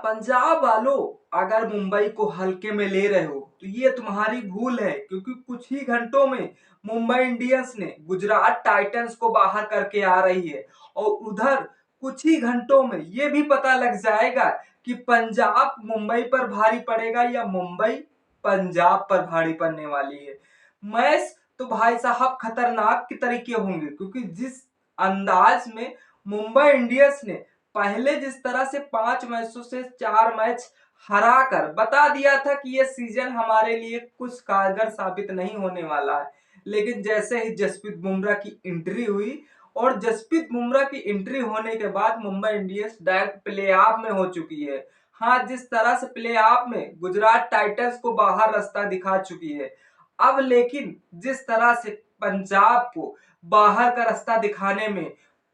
पंजाब वालों, अगर मुंबई को हल्के में ले रहे हो तो ये तुम्हारी भूल है, क्योंकि कुछ ही घंटों में मुंबई इंडियंस ने गुजरात टाइटंस को बाहर करके आ रही है। और उधर कुछ ही घंटों में ये भी पता लग जाएगा कि पंजाब मुंबई पर भारी पड़ेगा या मुंबई पंजाब पर भारी पड़ने वाली है। मैच तो भाई साहब खतरनाक की तरीके होंगे, क्योंकि जिस अंदाज में मुंबई इंडियंस ने पहले जिस तरह से 5 मैचों से 4 मैच हरा कर बता दिया था कि ये सीजन हमारे लिए कुछ कारगर साबित नहीं होने वाला है, लेकिन जैसे ही जसप्रीत बुमराह की एंट्री हुई और जसप्रीत बुमराह की एंट्री होने के बाद Mumbai Indians direct play of में हो चुकी है। हाँ, जिस तरह से प्ले ऑफ में गुजरात टाइटंस को बाहर रास्ता दिखा चुकी है, अब लेकिन जिस तरह से पंजाब को बाहर का रास्ता दिखाने में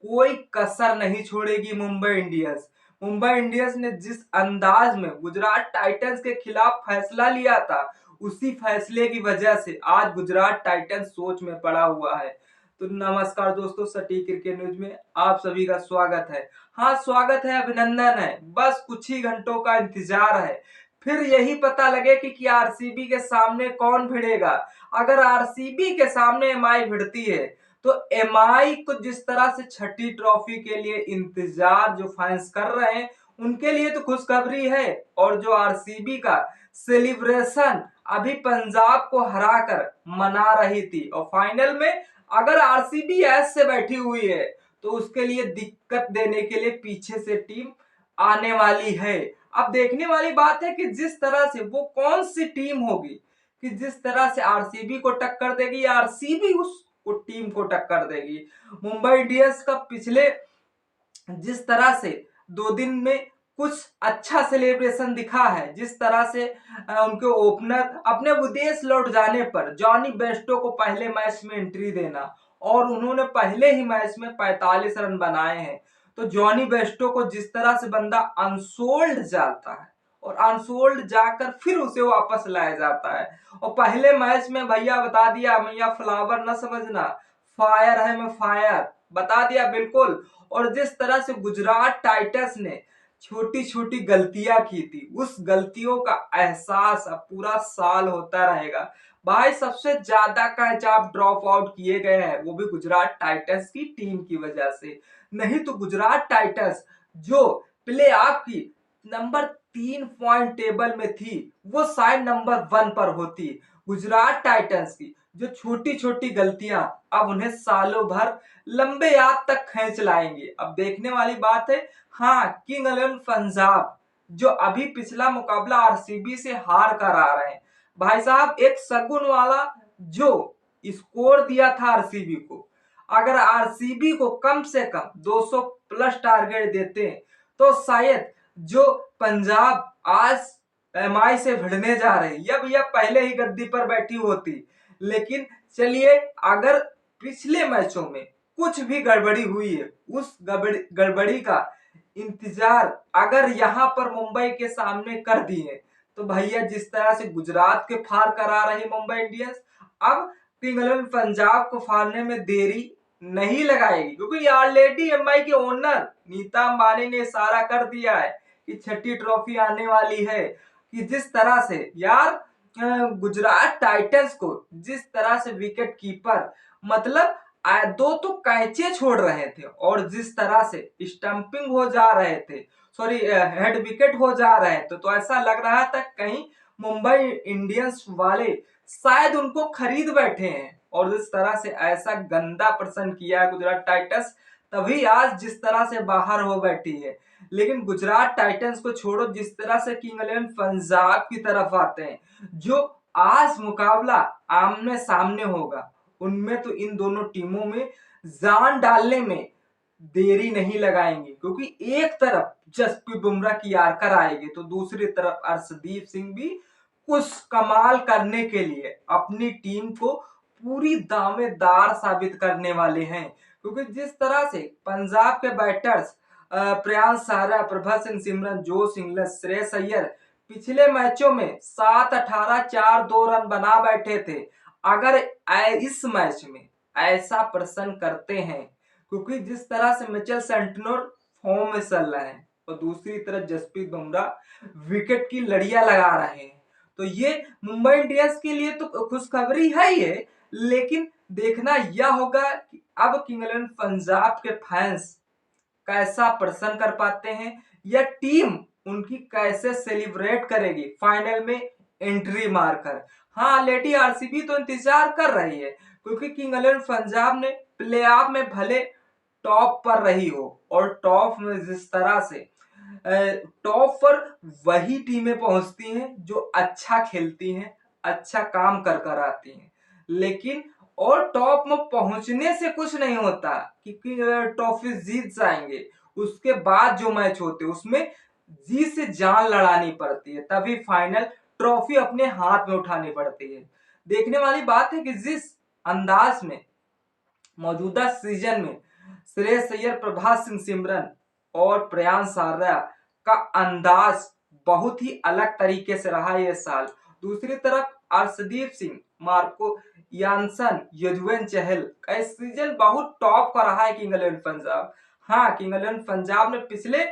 कोई कसर नहीं छोड़ेगी मुंबई इंडियंस। मुंबई इंडियंस ने जिस अंदाज में गुजरात टाइटंस के खिलाफ फैसला लिया था, उसी फैसले की वजह से आज गुजरात टाइटंस सोच में पड़ा हुआ है। तो नमस्कार दोस्तों, सटीक क्रिकेट न्यूज में आप सभी का स्वागत है। हाँ, स्वागत है, अभिनंदन है। बस कुछ ही घंटों का इंतजार है, फिर यही पता लगे कि आरसीबी के सामने कौन भिड़ेगा। अगर आरसीबी के सामने एमआई भिड़ती है तो एमआई को जिस तरह से छठी ट्रॉफी के लिए इंतजार जो फैंस कर रहे हैं, उनके लिए तो खुशखबरी है। और जो आरसीबी का सेलिब्रेशन अभी पंजाब को हराकर मना रही थी, और फाइनल में अगर आरसीबी ऐसे बैठी हुई है तो उसके लिए दिक्कत देने के लिए पीछे से टीम आने वाली है। अब देखने वाली बात है कि जिस तरह से वो कौन सी टीम होगी कि जिस तरह से आरसीबी को टक्कर देगी या आरसीबी उस टीम को टक्कर देगी। मुंबई इंडियंस का पिछले जिस तरह से 2 दिन में कुछ अच्छा सेलिब्रेशन दिखा है, जिस तरह से उनके ओपनर अपने विदेश लौट जाने पर जॉनी बेस्टो को पहले मैच में एंट्री देना, और उन्होंने पहले ही मैच में 45 रन बनाए हैं। तो जॉनी बेस्टो को जिस तरह से बंदा अनसोल्ड जाता है और अनसोल्ड जाकर फिर उसे वापस लाया जाता है, और पहले मैच में भैया बता दिया, भैया फ्लावर न समझना, फायर है, मैं फायर बता दिया बिल्कुल। और जिस तरह से गुजरात टाइटंस ने छोटी छोटी गलतियां की थी, उस गलतियों का एहसास अब पूरा साल होता रहेगा। भाई, सबसे ज्यादा कैच आप ड्रॉप आउट किए गए हैं वो भी गुजरात टाइटंस की टीम की वजह से। नहीं तो गुजरात टाइटंस जो प्ले ऑफ की नंबर 3 पॉइंट टेबल में थी, वो शायद नंबर 1 पर होती। गुजरात टाइटंस की जो छोटी छोटी गलतियां अब उन्हें सालों भर लंबे याद तक खींच लाएंगे। अब देखने वाली बात है। हाँ, किंग इलेवन पंजाब जो अभी पिछला मुकाबला आरसीबी से हार कर आ रहे हैं, भाई साहब एक शगुन वाला जो स्कोर दिया था आरसीबी को, अगर आरसीबी को कम से कम 200 प्लस टारगेट देते हैं तो शायद जो पंजाब आज एमआई से भिड़ने जा रहे हैं, या भैया पहले ही गद्दी पर बैठी होती। लेकिन चलिए, अगर पिछले मैचों में कुछ भी गड़बड़ी हुई है, उस गड़बड़ी का इंतजार अगर यहां पर मुंबई के सामने कर दिए तो भैया जिस तरह से गुजरात के फार करा रही मुंबई इंडियंस, अब किंग इलेवन पंजाब को फाड़ने में देरी नहीं लगाएगी, क्योंकि ऑलरेडी एमआई के ओनर नीता अंबानी ने इशारा कर दिया है कि छठी ट्रॉफी आने वाली है। कि जिस तरह से यार गुजरात टाइटंस को जिस तरह से विकेट कीपर मतलब 2 तो कैचे छोड़ रहे थे, और जिस तरह से स्टंपिंग हो जा रहे थे, सॉरी हेड विकेट हो जा रहे थे, तो ऐसा लग रहा था कहीं मुंबई इंडियंस वाले शायद उनको खरीद बैठे हैं। और जिस तरह से ऐसा गंदा प्रदर्शन किया है गुजरात टाइटंस, तभी आज जिस तरह से बाहर हो बैठी है। लेकिन गुजरात टाइटंस को छोड़ो, जिस तरह से किंग इलेवन पंजाब की तरफ आते हैं, जो आज मुकाबला आमने सामने होगा, उनमें तो इन दोनों टीमों में जान डालने में देरी नहीं लगाएंगे, क्योंकि एक तरफ जसप्रीत बुमराह की यार्कर आएगी तो दूसरी तरफ अर्शदीप सिंह भी कुछ कमाल करने के लिए अपनी टीम को पूरी दावेदार साबित करने वाले हैं। क्योंकि जिस तरह से पंजाब के बैटर्स प्रियांश आर्या, प्रभा सिंह सिमरन, जोश इंग्लिश, श्रेयस अय्यर पिछले मैचों में 7-18, 4-2 रन बना बैठे थे, अगर इस मैच में ऐसा प्रदर्शन करते हैं, क्योंकि जिस तरह से मिचेल सेंटनर फॉर्म में चल रहे हैं और दूसरी तरफ जसप्रीत बुमराह विकेट की लड़ियां लगा रहे हैं। तो ये मुंबई इंडियंस के लिए तो खुशखबरी है ही है, लेकिन देखना यह होगा कि अब किंग्स इलेवन पंजाब के फैंस कैसा प्रदर्शन कर पाते हैं या टीम उनकी कैसे सेलिब्रेट करेगी फाइनल में एंट्री मारकर। हाँ, ऑलरेडी आरसीबी तो इंतजार कर रही है, क्योंकि किंग्स इलेवन पंजाब ने प्लेऑफ में भले टॉप पर रही हो, और टॉप में जिस तरह से टॉप पर वही टीमें पहुंचती हैं जो अच्छा खेलती हैं, अच्छा काम कर कर आती हैं। लेकिन और टॉप में पहुंचने से कुछ नहीं होता, क्योंकि ट्रॉफी जीत जाएंगे, उसके बाद जो मैच होते हैं उसमें जी से जान लड़ानी पड़ती है, तभी फाइनल ट्रॉफी अपने हाथ में उठानी पड़ती है। देखने वाली बात है कि जिस अंदाज में मौजूदा सीजन में श्रेयस अय्यर, प्रभास सिंह सिमरन और प्रियांश आर्या का अंदाज बहुत ही अलग तरीके से रहा ये साल। दूसरी तरफ अर्शदीप सिंह, मार्को यानसन, युजवेंद्र चहल का सीजन बहुत टॉप का रहा है किंग्स इलेवन पंजाब। हाँ, किंग्स इलेवन पंजाब ने पिछले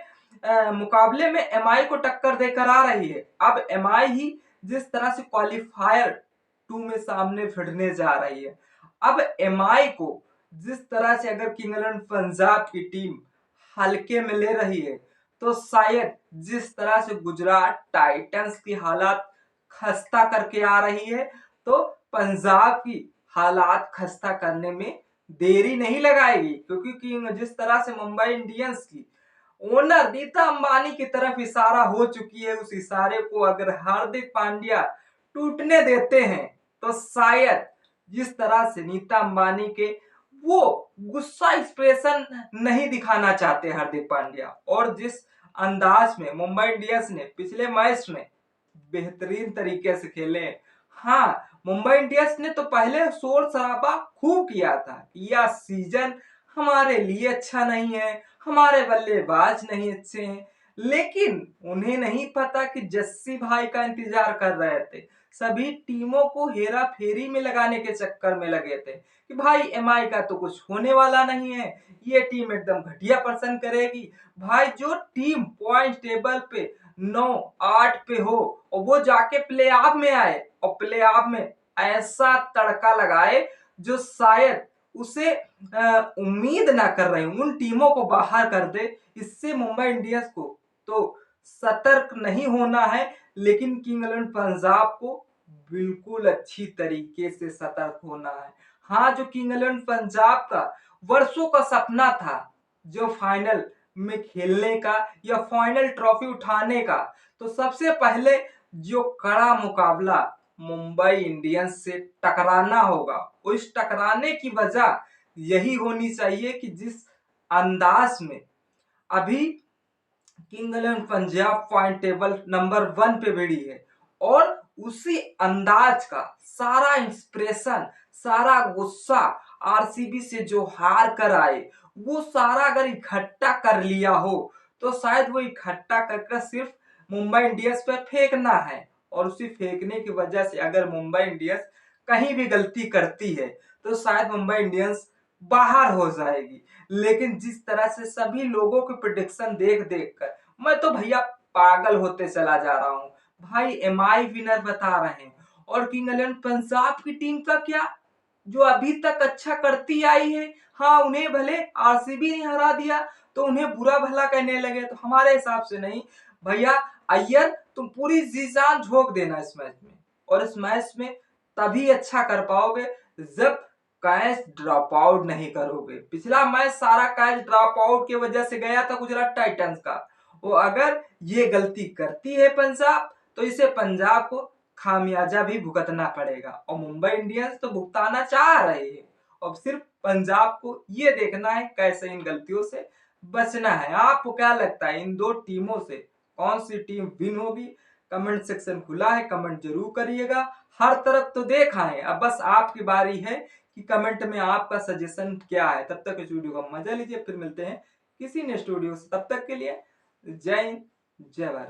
मुकाबले में एमआई को टक्कर देकर आ रही है। अब एमआई ही जिस तरह से क्वालिफायर 2 में सामने भिड़ने जा रही है, अब एमआई को जिस तरह से अगर किंग्स इलेवन पंजाब की टीम हल्के में ले रही है, तो शायद जिस तरह से गुजरात टाइटंस की हालात खस्ता करके आ रही है, तो पंजाब की हालात खस्ता करने में देरी नहीं लगाएगी, क्योंकि जिस तरह से मुंबई इंडियंस की ओनर नीता अंबानी की तरफ इशारा हो चुकी है, उस इशारे को अगर हार्दिक पांड्या टूटने देते हैं, तो शायद जिस तरह से नीता अंबानी के वो गुस्सा एक्सप्रेशन नहीं दिखाना चाहते हार्दिक पांड्या, और जिस अंदाज में मुंबई इंडियंस ने पिछले मैच में बेहतरीन तरीके से खेले। हाँ, मुंबई इंडियंस ने तो पहले शोर शराबा खूब किया था कि यह सीजन हमारे लिए अच्छा नहीं है, हमारे बल्लेबाज नहीं अच्छे हैं, लेकिन उन्हें नहीं पता कि जस्सी भाई का इंतजार कर रहे थे। सभी टीमों को हेरा फेरी में लगाने के चक्कर में लगे थे कि भाई एमआई का तो कुछ होने वाला नहीं है, ये टीम एकदम घटिया प्रदर्शन करेगी। भाई जो टीम पॉइंट टेबल पे 9-8 पे हो और वो जाके प्ले ऑफ में आए और प्ले ऑफ में ऐसा तड़का लगाए जो शायद उसे उम्मीद ना कर रहे, उन टीमों को बाहर कर दे, इससे मुंबई इंडियंस को तो सतर्क नहीं होना है, लेकिन किंग्स इलेवन पंजाब को बिल्कुल अच्छी तरीके से सतर्क होना है। हाँ, जो किंग्स इलेवन पंजाब का वर्षों का सपना था, जो फाइनल में खेलने का या फाइनल ट्रॉफी उठाने का, तो सबसे पहले जो कड़ा मुकाबला मुंबई इंडियंस से टकराना होगा, उस टकराने की वजह यही होनी चाहिए कि जिस अंदाज में अभी Kings eleven Punjab point table number 1 पे भिड़ी है, और उसी अंदाज का सारा इंस्पिरेशन, सारा गुस्सा आरसीबी से जो हार कर आए, वो सारा अगर इकट्ठा कर लिया हो, तो शायद वो इकट्ठा करके सिर्फ मुंबई इंडियंस पे फेंकना है, और उसी फेंकने की वजह से अगर मुंबई इंडियंस कहीं भी गलती करती है, तो शायद मुंबई इंडियंस बाहर हो जाएगी। लेकिन जिस तरह से सभी लोगों के प्रेडिक्शन देख देख कर मैं तो भैया पागल होते चला जा रहा हूं। भाई एमआई विनर बता रहे हैं, और किंग्स इलेवन पंजाब की टीम का क्या, जो अभी तक अच्छा करती आई है, हाँ उन्हें भले आरसीबी ने हरा दिया तो उन्हें बुरा भला कहने लगे, तो हमारे हिसाब से नहीं भैया। अय्यर तुम पूरी जी जान झोंक देना इस मैच में, और इस मैच में तभी अच्छा कर पाओगे जब कैच ड्रॉप आउट नहीं करोगे। पिछला मैच सारा कैच ड्रॉप आउट की वजह से गया था गुजरात टाइटंस का, वो अगर ये गलती करती है पंजाब, तो इसे पंजाब को खामियाजा भी भुगतना पड़ेगा, और मुंबई इंडियंस तो भुगताना चाह रही है। अब सिर्फ पंजाब को ये देखना है कैसे इन गलतियों से बचना है। आपको क्या लगता है इन दो टीमों से कौन सी टीम विन होगी? कमेंट सेक्शन खुला है, कमेंट जरूर करिएगा। हर तरफ तो देखा है, अब बस आपकी बारी है कि कमेंट में आपका सजेशन क्या है। तब तक इस वीडियो का मजा लीजिए, फिर मिलते हैं किसी नेक्स्ट वीडियो से। तब तक के लिए जय हिंद, जय भारत।